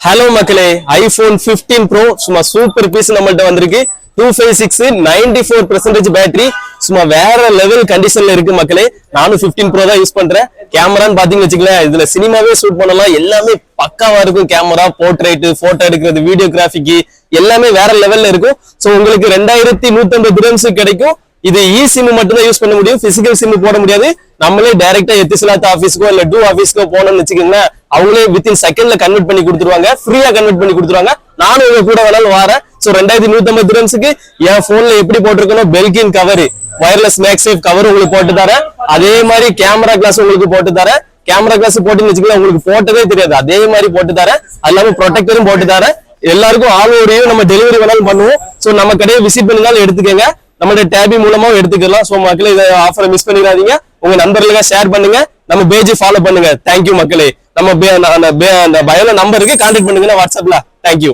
Hello மக்களே, iPhone 15 bro சும்மா super piece நம்மள்ட்ட வந்திருக்கு. 256 94% பேட்டரி சும்மா வேற லெவல் கண்டிஷன்ல இருக்கு மக்களே. நானும் 15 ப்ரோ தான் யூஸ் பண்றேன். கேமரான்னு பாத்தீங்கன்னு வச்சுக்கலேன், இதுல சினிமாவே ஷூட் பண்ணலாம். எல்லாமே பக்காவா இருக்கும். கேமரா, போர்ட்ரைட், போட்டோ எடுக்கிறது, வீடியோகிராஃபிக்கு எல்லாமே வேற லெவல்ல இருக்கும். சோ உங்களுக்கு 2150 dirhams கிடைக்கும். இது இ சிம் மட்டும் தான் யூஸ் பண்ண முடியும், பிசிக்கல் சிம் போட முடியாது. நம்மளே டைரக்டா எத்திசலாத் ஆபீஸ்க்கோ இல்ல டூ ஆபீஸ்க்கோ போனோம்னு வச்சுக்கோங்களேன், அவங்களே வித்தின் செகண்ட்ல கன்வெர்ட் பண்ணி கொடுத்துருவாங்க, ஃப்ரீயா கன்வெர்ட் பண்ணி கொடுத்துருவாங்க. நானும் உங்க கூட வேணாலும் வரேன். சோ 2150 dirhamsக்கு என் போன்ல எப்படி போட்டிருக்கணும், Balkin cover, wireless MagSafe cover உங்களுக்கு போட்டு தரேன். அதே மாதிரி கேமரா கிளாஸ் உங்களுக்கு போட்டு தரேன். கேமரா கிளாஸ் போட்டுன்னு வச்சுக்கலாம், உங்களுக்கு போட்டதே தெரியாது, அதே மாதிரி போட்டு தரேன். அது இல்லாம ப்ரொடெக்டரும் போட்டு தரேன். எல்லாருக்கும் ஆல் ஓவரையும் நம்ம டெலிவரி வேணாலும் பண்ணுவோம். சோ நம்ம கடையை விசிட் பண்ணினாலும் எடுத்துக்கங்க, நம்மளுடைய டேபி மூலமா எடுத்துக்கலாம். சோ மக்களே, இந்த ஆஃபரை மிஸ் பண்ணிடாதீங்க. உங்க நண்பர்களுக்கு ஷேர் பண்ணுங்க, நம்ம பேஜ் ஃபாலோ பண்ணுங்க. தேங்க்யூ மக்களே. நம்ம பயோல நம்பருக்கு கான்டாக்ட் பண்ணுங்க வாட்ஸ்அப்ல. தேங்க்யூ.